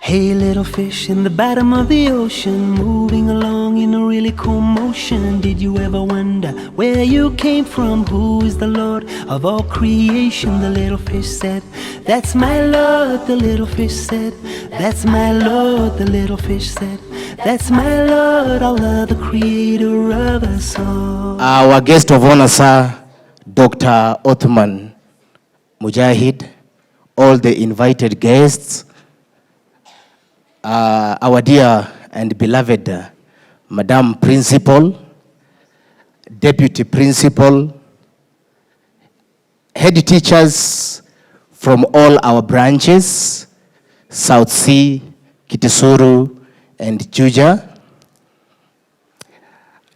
Hey, little fish in the bottom of the ocean, moving along in a really cool motion. Did you ever wonder where you came from? Who is the Lord of all creation? The little fish said, that's my Lord. The little fish said, that's my Lord. The little fish said, that's my Lord, Allah, the creator of us all. Our guest of honor, sir, Dr. Othman Mujahid, all the invited guests, our dear and beloved Madam Principal, Deputy Principal, head teachers from all our branches, South Sea, Kitisuru, and Juja,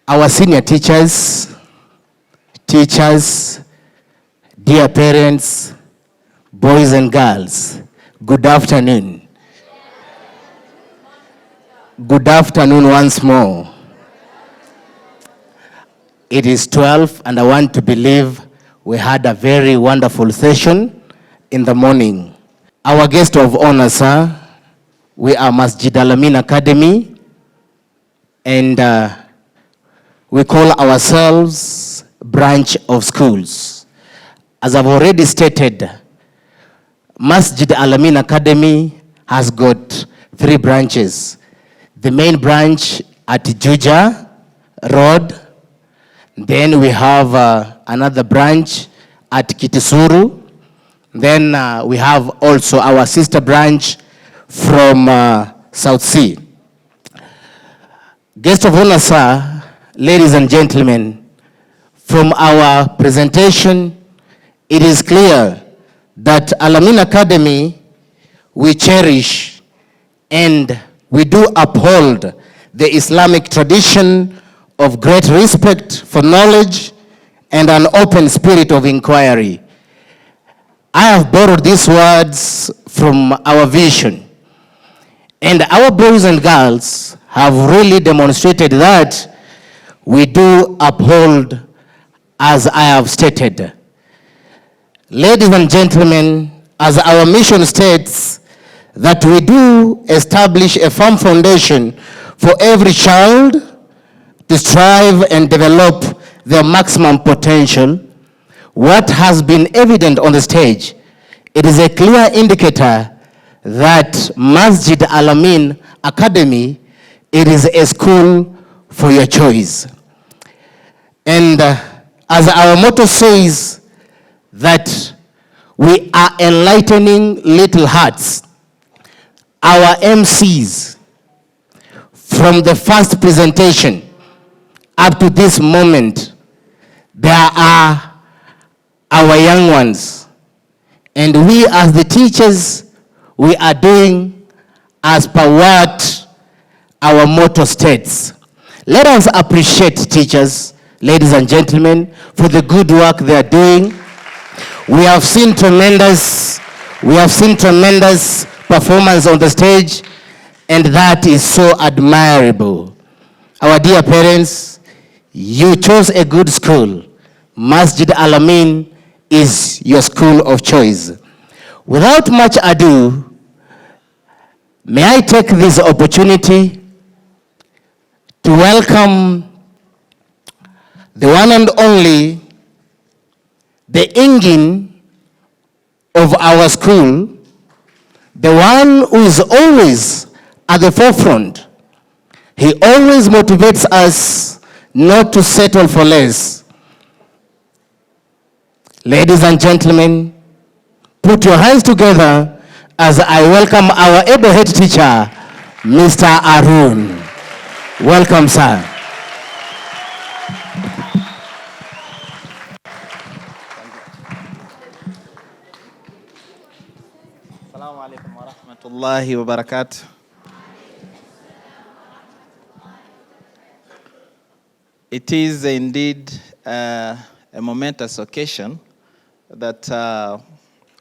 our senior teachers, dear parents, boys and girls, good afternoon. Good afternoon once more. It is 12 and I want to believe we had a very wonderful session in the morning. Our guest of honor, sir, we are Masjid Al-Ameen Academy, and we call ourselves branch of schools. As I've already stated, Masjid Al-Ameen Academy has got 3 branches. The main branch at Juja Road. Then we have another branch at Kitisuru. Then we have also our sister branch from South Sea. Guest of honor, sir, ladies and gentlemen, from our presentation, it is clear that Al-Ameen Academy, we cherish and we do uphold the Islamic tradition of great respect for knowledge and an open spirit of inquiry. I have borrowed these words from our vision, and our boys and girls have really demonstrated that we do uphold as I have stated. Ladies and gentlemen, as our mission states, that we do establish a firm foundation for every child to strive and develop their maximum potential. What has been evident on the stage, it is a clear indicator that Masjid Al-Ameen Academy, it is a school for your choice. And as our motto says, that we are enlightening little hearts. Our MCs, from the first presentation up to this moment, there are our young ones. And we as the teachers, we are doing as per what our motto states. Let us appreciate teachers, ladies and gentlemen, for the good work they are doing. We have seen tremendous performance on the stage, and that is so admirable. Our dear parents, you chose a good school. Masjid Al-Ameen is your school of choice. Without much ado, may I take this opportunity to welcome the one and only, the engine of our school, the one who is always at the forefront. He always motivates us not to settle for less. Ladies and gentlemen, put your hands together as I welcome our able head teacher, Mr. Harun. Welcome, sir. Assalamu alaikum wa rahmatullahi wa barakatuh. It is indeed a momentous occasion that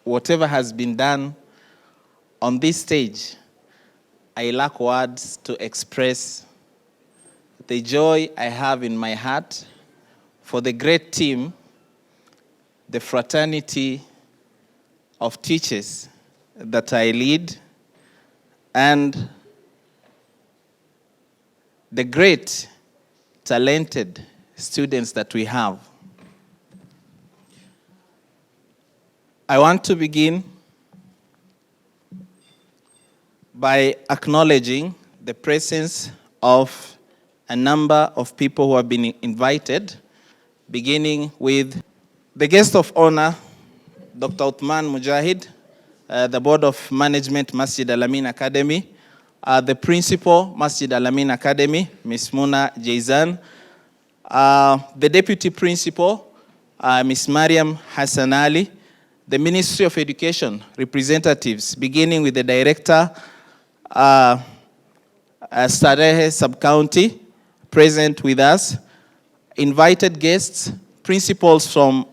whatever has been done on this stage, I lack words to express the joy I have in my heart for the great team, the fraternity of teachers that I lead, and the great, talented students that we have. I want to begin by acknowledging the presence of a number of people who have been invited, beginning with the guest of honor, Dr. Uthman Mujahid, the Board of Management, Masjid Al-Ameen Academy, the Principal, Masjid Al-Ameen Academy, Ms. Muna Jaizan, the Deputy Principal, Ms. Mariam Hassan Ali, the Ministry of Education representatives, beginning with the Director, Starehe Sub-County, present with us, invited guests, principals from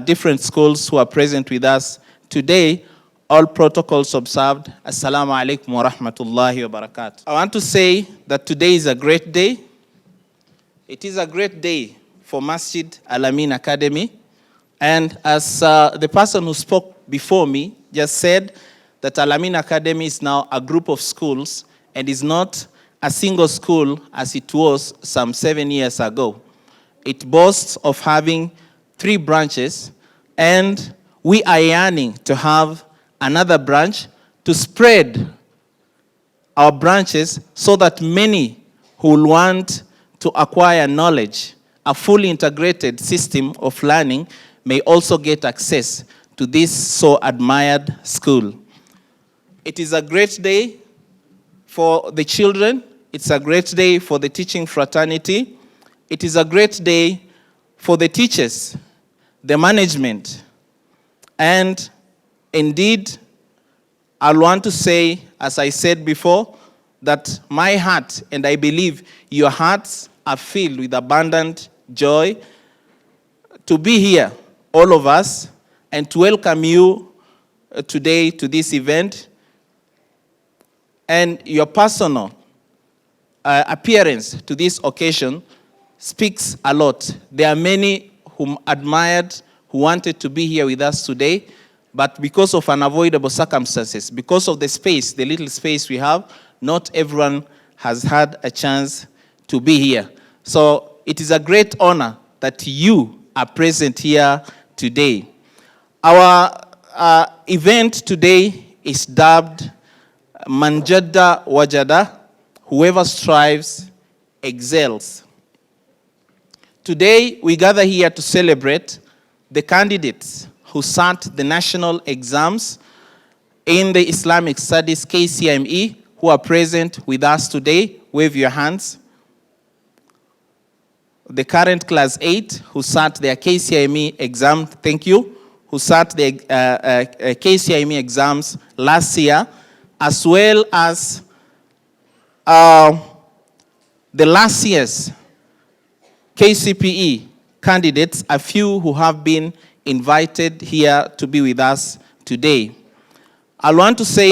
different schools who are present with us today, all protocols observed. Assalamu alaikum wa rahmatullahi wa barakatuh. I want to say that today is a great day. It is a great day for Masjid Al-Ameen Academy. And as the person who spoke before me just said, that Al-Ameen Academy is now a group of schools and is not a single school as it was some 7 years ago. It boasts of having 3 branches, and we are yearning to have another branch to spread our branches so that many who will want to acquire knowledge, a fully integrated system of learning, may also get access to this so admired school. It is a great day for the children. It's a great day for the teaching fraternity. It is a great day for the teachers, the management. And indeed, I want to say, as I said before, that my heart, and I believe your hearts, are filled with abundant joy to be here, all of us, and to welcome you today to this event. And your personal appearance to this occasion speaks a lot. There are many whom admired, who wanted to be here with us today, but because of unavoidable circumstances, because of the space, the little space we have, not everyone has had a chance to be here. So it is a great honor that you are present here today. Our event today is dubbed Manjada Wajada, whoever strives excels. Today, we gather here to celebrate the candidates who sat the national exams in the Islamic Studies KCME, who are present with us today. Wave your hands. The current class 8 who sat their KCME exam, thank you, who sat the KCME exams last year, as well as the last year's KCPE candidates, a few who have been invited here to be with us today. I want to say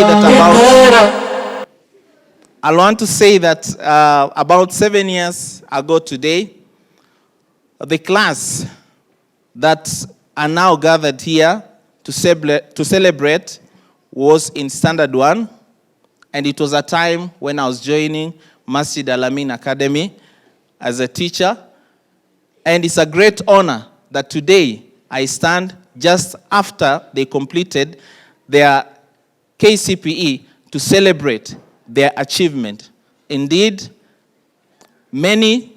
that about 7 years ago today, the class that are now gathered here to celebrate was in Standard 1, and it was a time when I was joining Masjid Al-Ameen Academy as a teacher. And it's a great honor that today I stand just after they completed their KCPE to celebrate their achievement. Indeed, many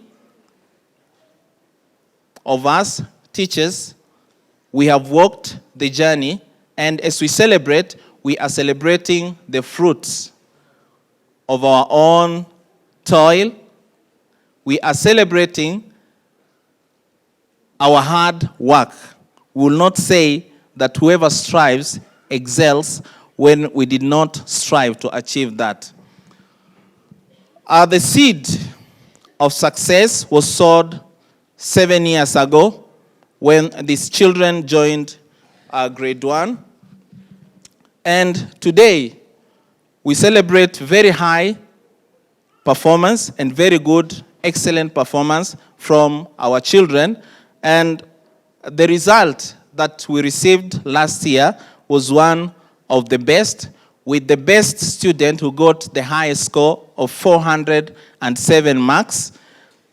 of us teachers, we have walked the journey, and as we celebrate, we are celebrating the fruits of our own toil. We are celebrating our hard work. We will not say that whoever strives excels when we did not strive to achieve that. The seed of success was sowed 7 years ago when these children joined grade 1. And today, we celebrate very high performance and very good, excellent performance from our children. And the result that we received last year was one of the best. with the best student who got the highest score of 407 marks,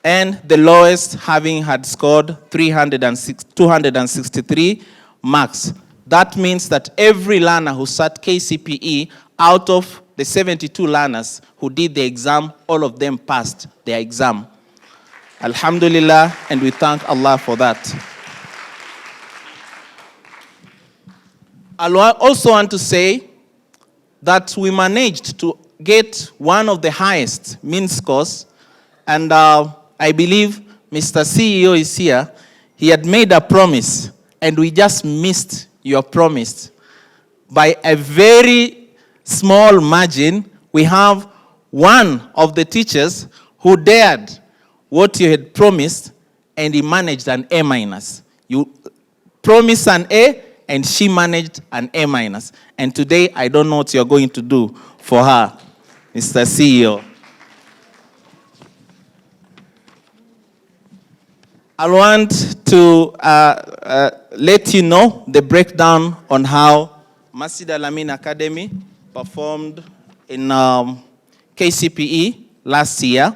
and the lowest having had scored 263 marks. That means that every learner who sat KCPE, out of the 72 learners who did the exam, all of them passed their exam. Alhamdulillah, and we thank Allah for that. I also want to say that we managed to get one of the highest mean scores, and I believe Mr. CEO is here. He had made a promise, and we just missed your promise. By a very small margin, we have one of the teachers who dared what you had promised, and he managed an A-. You promised an A, and she managed an A-. And today, I don't know what you're going to do for her, Mr. CEO. I want to let you know the breakdown on how Masjid Al-Ameen Academy performed in KCPE last year.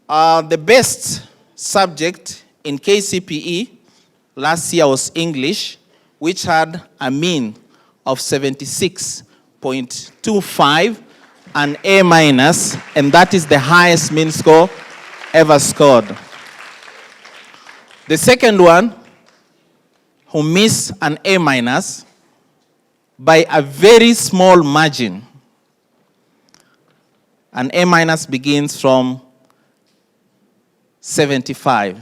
The best subject in KCPE last year was English, which had a mean of 76.25, an A-, and that is the highest mean score ever scored. The second one, who missed an A- by a very small margin. An A- begins from 75,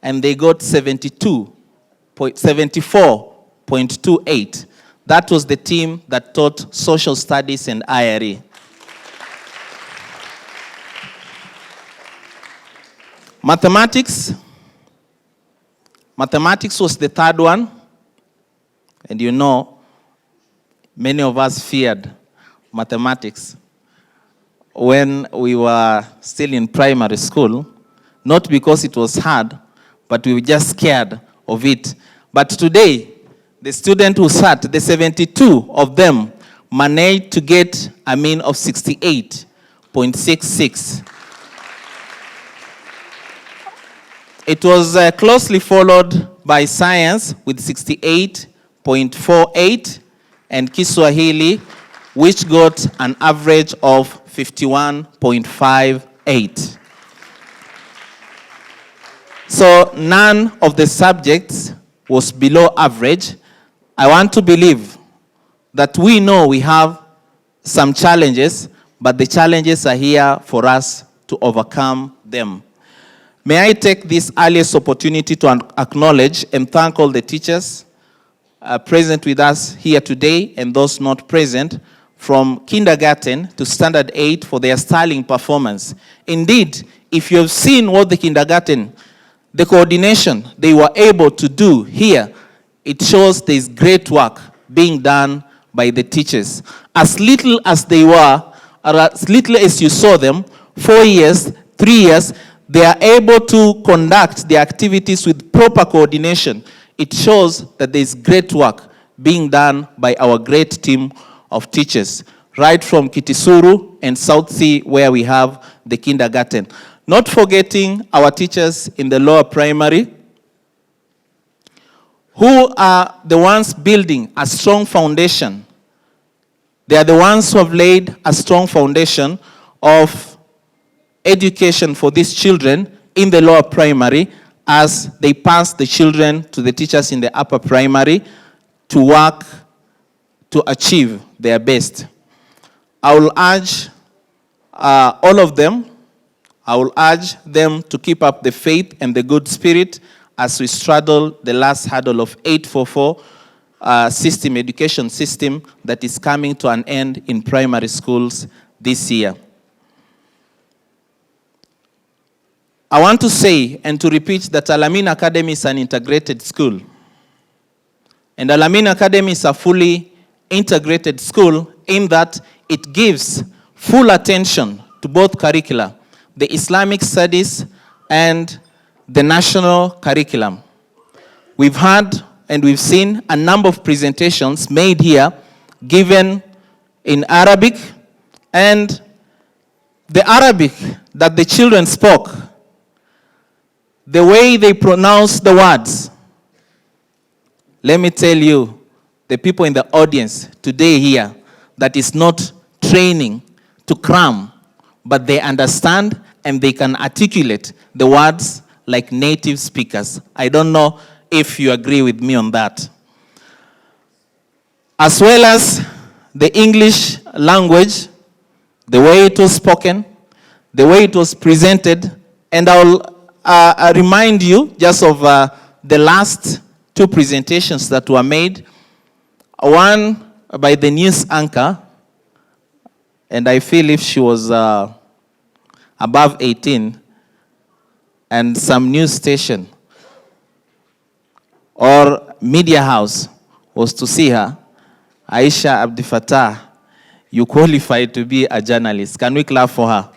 and they got 74.28. That was the team that taught social studies and IRE. Mathematics was the third one, and you know, many of us feared mathematics when we were still in primary school, not because it was hard, but we were just scared of it. But today, the student who sat, the 72 of them, managed to get a mean of 68.66. It was closely followed by science with 68.48, and Kiswahili, which got an average of 51.58. So none of the subjects was below average. I want to believe that we know we have some challenges, but the challenges are here for us to overcome them. May I take this earliest opportunity to acknowledge and thank all the teachers present with us here today and those not present, from kindergarten to standard 8, for their sterling performance. Indeed, if you have seen what the kindergarten, the coordination they were able to do here, it shows there is great work being done by the teachers. As little as they were, or as little as you saw them, 4 years, 3 years, they are able to conduct the activities with proper coordination. It shows that there is great work being done by our great team of teachers, right from Kitisuru and South Sea, where we have the kindergarten. Not forgetting our teachers in the lower primary, who are the ones building a strong foundation. They are the ones who have laid a strong foundation of education for these children in the lower primary, as they pass the children to the teachers in the upper primary to work to achieve their best. I will urge all of them, I will urge them to keep up the faith and the good spirit as we straddle the last hurdle of 844 education system that is coming to an end in primary schools this year. I want to say and to repeat that Al-Ameen Academy is an integrated school. And Al-Ameen Academy is a fully integrated school in that it gives full attention to both curricula, the Islamic studies and the national curriculum. We've had and we've seen a number of presentations made here given in Arabic, and the Arabic that the children spoke, the way they pronounced the words. Let me tell you, the people in the audience today here, that is not training to cram, but they understand and they can articulate the words like native speakers. I don't know if you agree with me on that. As well as the English language, the way it was spoken, the way it was presented, and I'll remind you just of the last two presentations that were made. One by the news anchor, and I feel if she was above 18, and some news station or media house was to see her, Aisha Abdi Fattah, you qualify to be a journalist. Can we clap for her?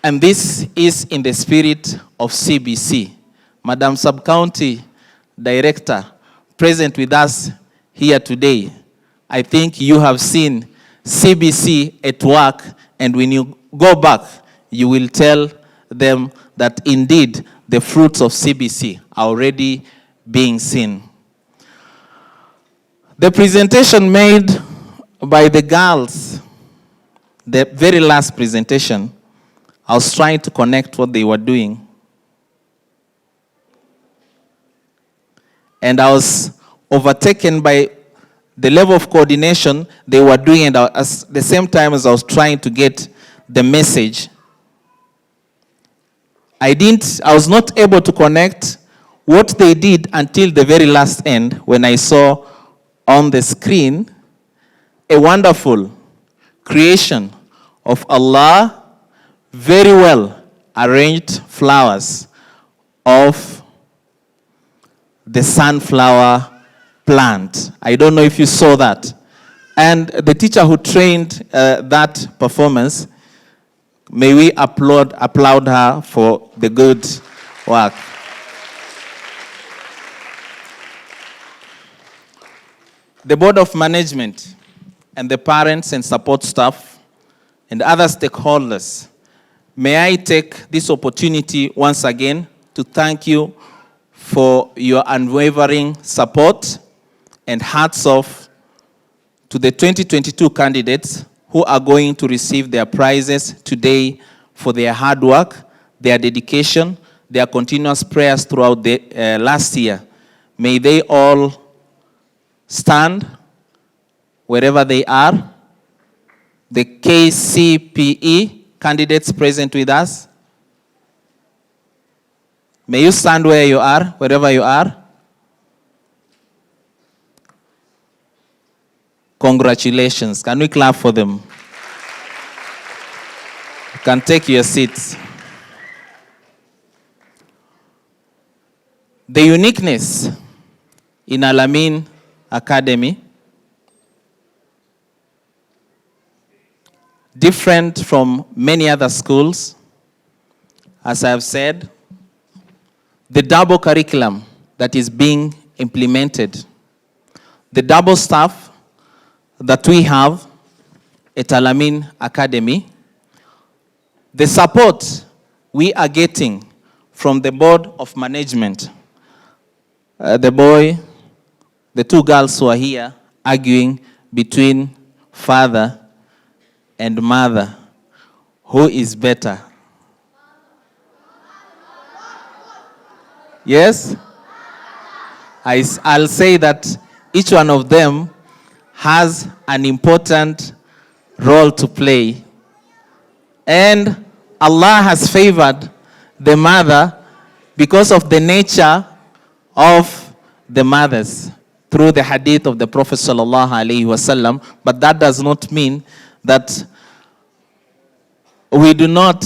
And this is in the spirit of CBC. Madam Sub-County Director, present with us here today, I think you have seen CBC at work, and when you go back, you will tell them that indeed the fruits of CBC are already being seen. The presentation made by the girls, the very last presentation, I was trying to connect what they were doing. And I was overtaken by the level of coordination they were doing, and at the same time as I was trying to get the message, I was not able to connect what they did until the very last end, when I saw on the screen a wonderful creation of Allah, very well arranged flowers of the sunflower plant. I don't know if you saw that. And the teacher who trained that performance, may we applaud her for the good work. The Board of Management and the parents and support staff and other stakeholders, may I take this opportunity once again to thank you for your unwavering support, and hats off to the 2022 candidates who are going to receive their prizes today for their hard work, their dedication, their continuous prayers throughout the last year. May they all stand wherever they are. The KCPE candidates present with us, may you stand where you are, wherever you are. Congratulations. Can we clap for them? You can take your seats. The uniqueness in Al-Ameen Academy, different from many other schools, as I have said, the double curriculum that is being implemented, the double staff that we have at Al-Ameen Academy, the support we are getting from the Board of Management, the two girls who are here arguing between father and mother, who is better? Yes? I'll say that each one of them has an important role to play. And Allah has favored the mother because of the nature of the mothers through the hadith of the Prophet sallallahu alaihi wasallam. But that does not mean that we do not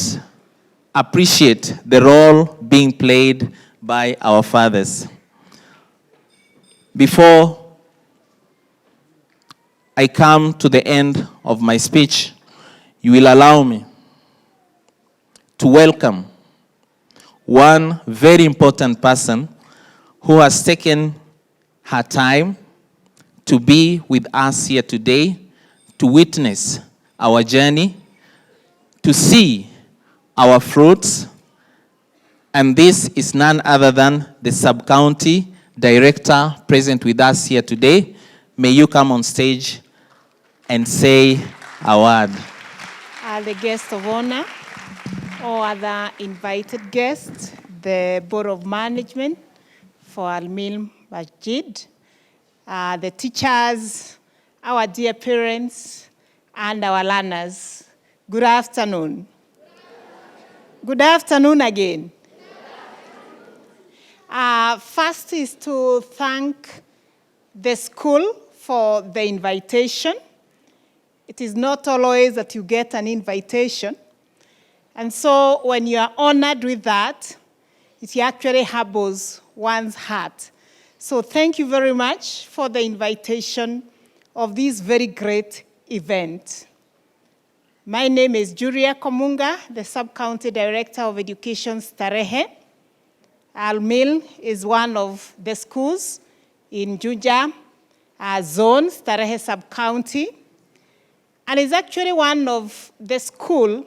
appreciate the role being played by our fathers. Before I come to the end of my speech, you will allow me to welcome one very important person who has taken her time to be with us here today, to witness our journey, to see our fruits. And this is none other than the sub-county director present with us here today. May you come on stage and say a word. The guest of honor, or other invited guests, the Board of Management for Al-Ameen Masjid, the teachers, our dear parents, and our learners. Good afternoon. Good afternoon again. First is to thank the school for the invitation. It is not always that you get an invitation. And so when you are honored with that, it actually harbors one's heart. So thank you very much for the invitation of this very great event. My name is Julia Komunga, the Sub-County Director of Education, Starehe. Al-Ameen is one of the schools in Juja zone, Starehe Sub-County. And it's actually one of the schools,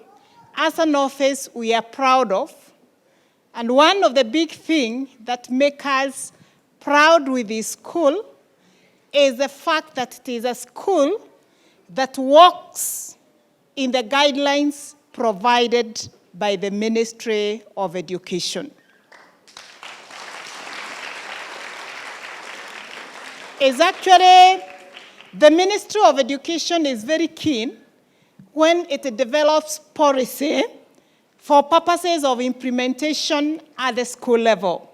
as an office, we are proud of. And one of the big things that make us proud with this school is the fact that it is a school that works in the guidelines provided by the Ministry of Education. It's actually, the Ministry of Education is very keen when it develops policy for purposes of implementation at the school level.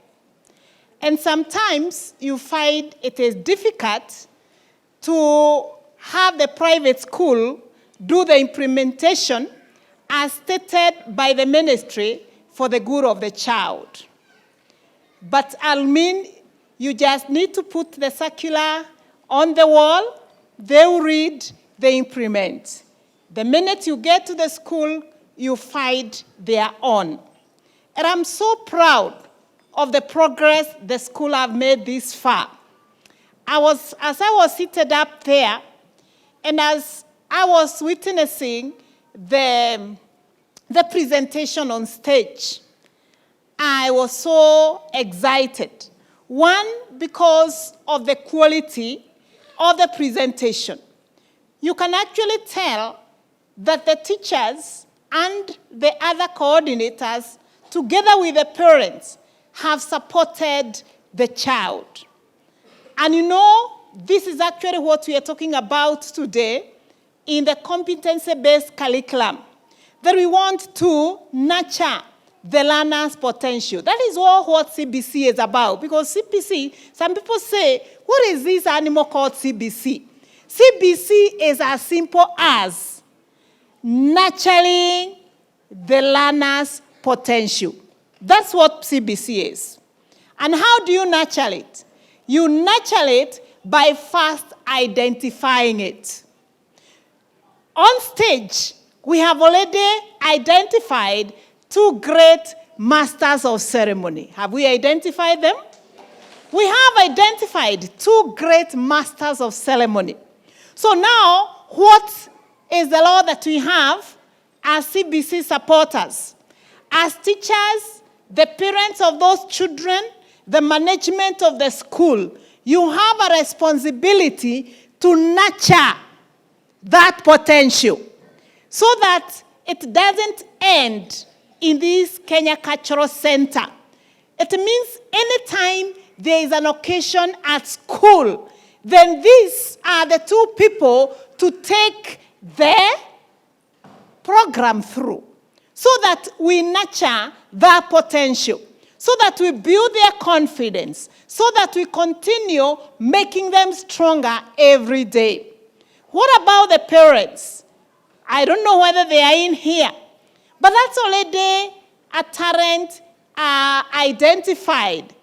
And sometimes you find it is difficult to have the private school do the implementation as stated by the ministry for the good of the child. But Al-Ameen, you just need to put the circular on the wall, they will read, they implement. The minute you get to the school, you find their own. And I'm so proud of the progress the school have made this far. As I was seated up there, and as I was witnessing the presentation on stage, I was so excited. One, because of the quality of the presentation. You can actually tell that the teachers and the other coordinators, together with the parents, have supported the child. And you know, this is actually what we are talking about today in the competency-based curriculum, that we want to nurture the learner's potential. That is all what CBC is about, because CBC, some people say, what is this animal called CBC? CBC is as simple as nurturing the learner's potential. That's what CBC is. And how do you nurture it? You nurture it by first identifying it. On stage, we have already identified 2 great masters of ceremony. Have we identified them? We have identified 2 great masters of ceremony. So now, what is the law that we have as CBC supporters? As teachers, the parents of those children, the management of the school, you have a responsibility to nurture that potential so that it doesn't end in this Kenya Cultural Center. It means anytime there is an occasion at school, then these are the 2 people to take their program through so that we nurture their potential, so that we build their confidence, so that we continue making them stronger every day. What about the parents? I don't know whether they are in here, but that's already a talent identified.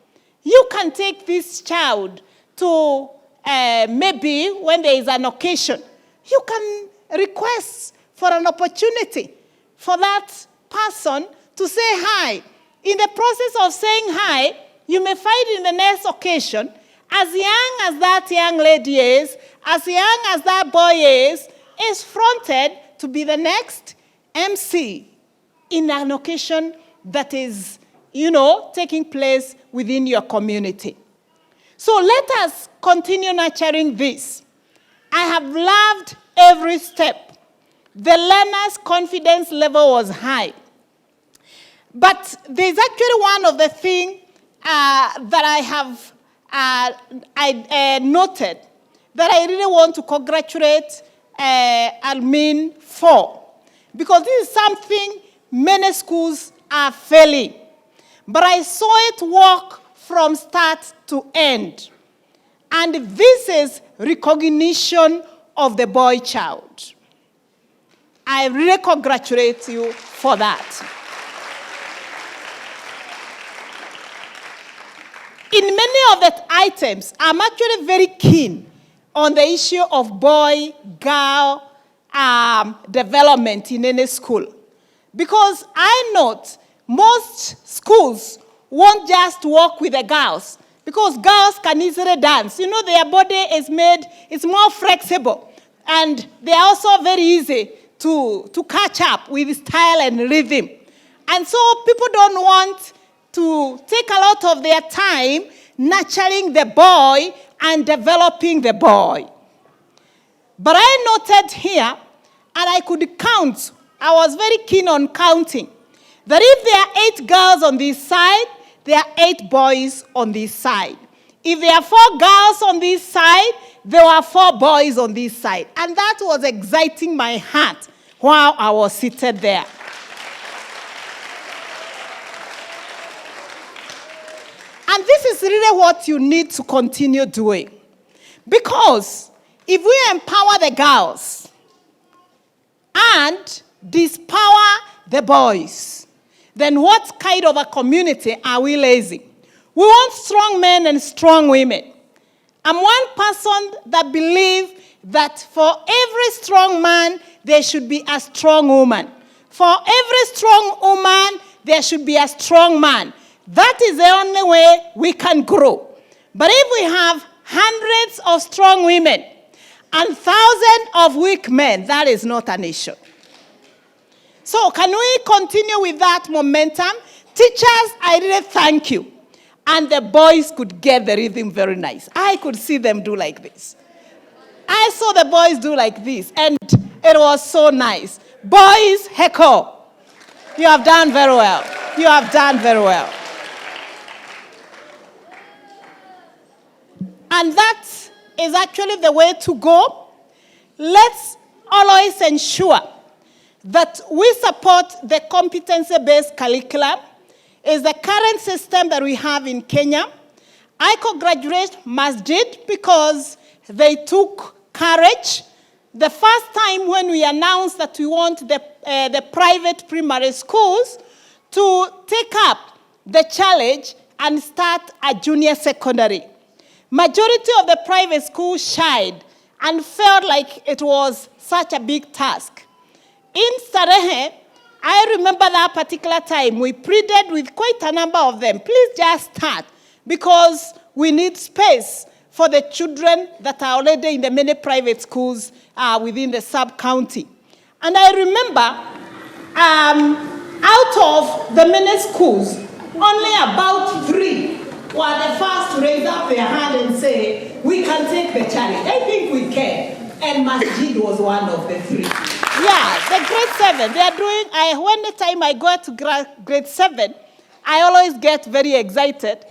You can take this child to maybe when there is an occasion, you can request for an opportunity for that person to say hi. In the process of saying hi, you may find in the next occasion, as young as that young lady is, as young as that boy is fronted to be the next MC in an occasion that is, taking place within your community. So let us continue nurturing this. I have loved every step. The learner's confidence level was high. But there's actually one of the things that I have noted that I really want to congratulate Ameen for. Because this is something many schools are failing. But I saw it work from start to end. And this is recognition of the boy child. I really congratulate you for that. In many of the items, I'm actually very keen on the issue of boy-girl development in any school. Because I note most schools won't just work with the girls, because girls can easily dance. Their body is made, it's more flexible, and they are also very easy to catch up with style and rhythm. And so people don't want to take a lot of their time nurturing the boy and developing the boy. But I noted here, and I could count, I was very keen on counting, that if there are 8 girls on this side, there are 8 boys on this side. If there are 4 girls on this side, there were 4 boys on this side. And that was exciting my heart while I was seated there. And this is really what you need to continue doing. Because if we empower the girls and dispower the boys, then what kind of a community are we raising? We want strong men and strong women. I'm one person that believes that for every strong man, there should be a strong woman. For every strong woman, there should be a strong man. That is the only way we can grow. But if we have hundreds of strong women and thousands of weak men, that is not an issue. So can we continue with that momentum? Teachers, I really thank you. And the boys could get the rhythm very nice. I could see them do like this. I saw the boys do like this, and it was so nice. Boys, heckle. You have done very well. You have done very well. And that is actually the way to go. Let's always ensure that we support the competency-based curriculum. Is the current system that we have in Kenya. I congratulate Masjid because they took courage. The first time when we announced that we want the private primary schools to take up the challenge and start a junior secondary. Majority of the private schools shied and felt like it was such a big task. In Starehe, I remember that particular time, we pleaded with quite a number of them, please just start, because we need space for the children that are already in the many private schools within the sub-county. And I remember, out of the many schools, only about 3 were the first to raise up their hand and say, we can take the challenge. I think we can. And Masjid was one of the 3. Yeah, the grade 7, they are doing, when the time I go to grade 7, I always get very excited.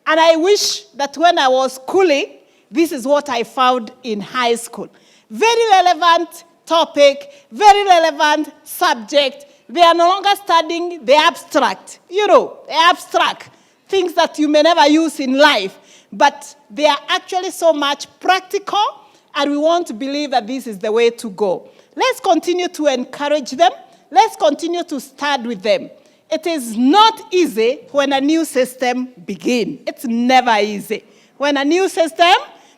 And I wish that when I was schooling, this is what I found in high school. Very relevant topic, very relevant subject. They are no longer studying the abstract, the abstract, things that you may never use in life. But they are actually so much practical, and we want to believe that this is the way to go. Let's continue to encourage them. Let's continue to start with them. It is not easy when a new system begins. It's never easy when a new system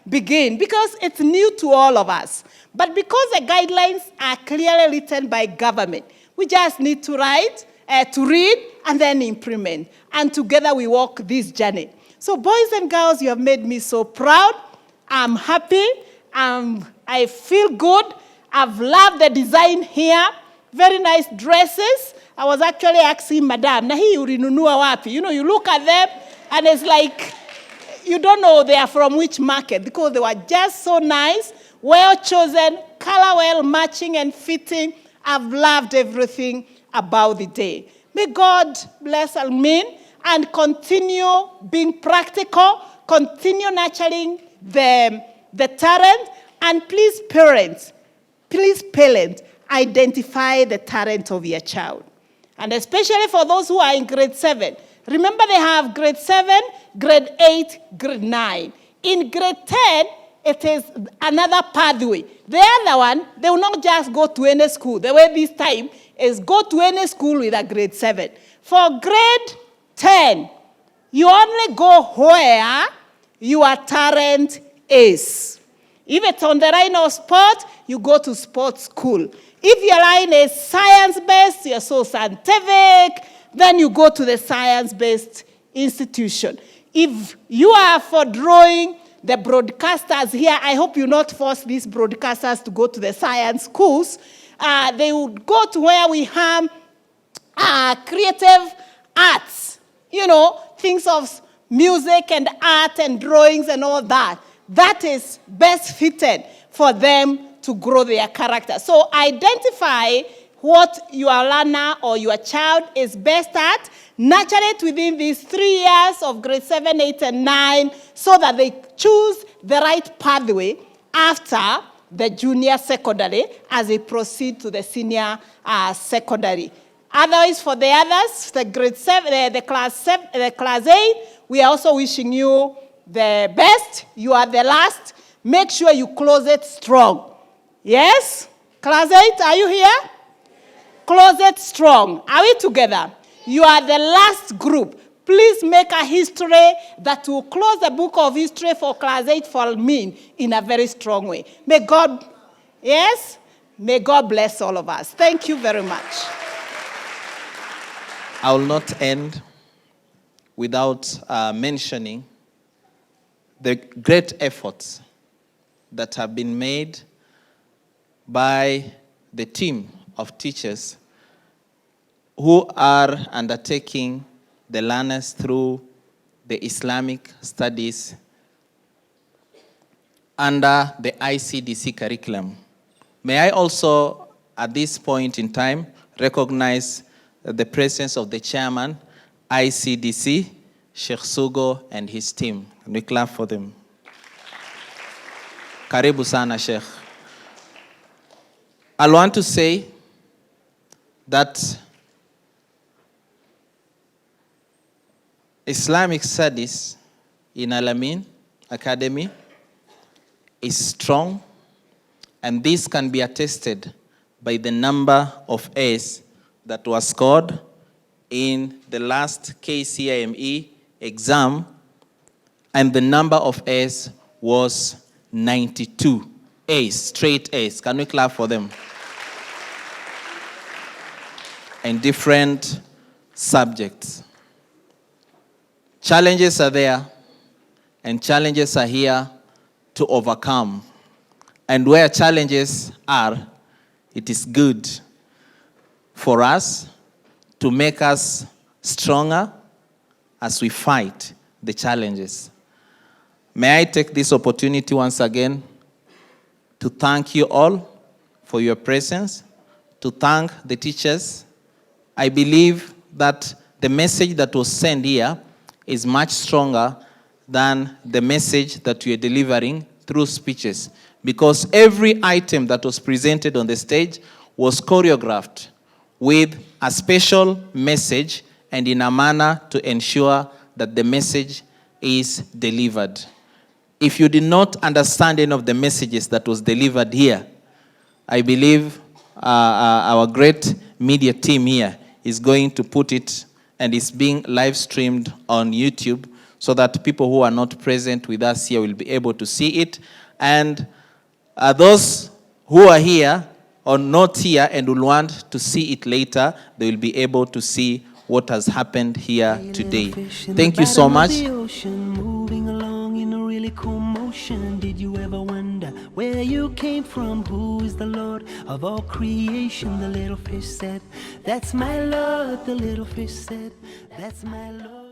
begins, because it's new to all of us. But because the guidelines are clearly written by government, we just need to write, to read, and then implement. And together we walk this journey. So boys and girls, you have made me so proud. I'm happy. I feel good. I've loved the design here. Very nice dresses. I was actually asking Madam, na hii ulinunua wapi? You know, you look at them and it's like, you don't know they are from which market because they were just so nice, well chosen, color well matching and fitting. I've loved everything about the day. May God bless Ameen and continue being practical, continue nurturing the talent, and please parents, identify the talent of your child. And especially for those who are in grade 7. Remember they have grade 7, grade 8, grade 9. In grade 10, it is another pathway. The other one, they will not just go to any school. The way this time is go to any school with a grade 7. For grade 10, you only go where your talent is. If it's on the line of sport, you go to sports school. If your line is science-based, you're so scientific, then you go to the science-based institution. If you are for drawing, the broadcasters here, I hope you not force these broadcasters to go to the science schools. They would go to where we have creative arts, you know, things of music and art and drawings and all that. That is best fitted for them to grow their character. So identify what your learner or your child is best at, nurture it within these 3 years of grade 7, 8, and 9 so that they choose the right pathway after the junior secondary as they proceed to the senior secondary. Otherwise, for the others, the grade 7, the class 8, we are also wishing you the best. You are the last. Make sure you close it strong. Yes? Class 8, are you here? Close it strong. Are we together? You are the last group. Please make a history that will close the book of history for class 8 for Ameen in a very strong way. May God, yes? May God bless all of us. Thank you very much. I will not end without mentioning the great efforts that have been made by the team of teachers who are undertaking the learners through the Islamic studies under the ICDC curriculum. May I also, at this point in time, recognize the presence of the chairman, ICDC, Sheikh Sugo, and his team. Can we clap for them? Karibu sana, Sheikh. I want to say that Islamic studies in Al-Ameen Academy is strong, and this can be attested by the number of A's that was scored in the last KCIME exam, and the number of A's was 92 A's, straight A's. Can we clap for them? In different subjects. Challenges are there, and challenges are here to overcome. And where challenges are, it is good for us to make us stronger as we fight the challenges. May I take this opportunity once again to thank you all for your presence, to thank the teachers. I believe that the message that was sent here is much stronger than the message that we are delivering through speeches, because every item that was presented on the stage was choreographed with a special message and in a manner to ensure that the message is delivered. If you did not understand any of the messages that was delivered here, I believe our great media team here is going to put it, and it's being live streamed on YouTube so that people who are not present with us here will be able to see it. And those who are here or not here and will want to see it later, they will be able to see what has happened here today. Thank you so much. Moving along in a really cool motion. Did you ever wonder where you came from? Who is the Lord of all creation? The little fish said, that's my Lord. The little fish said, that's my Lord.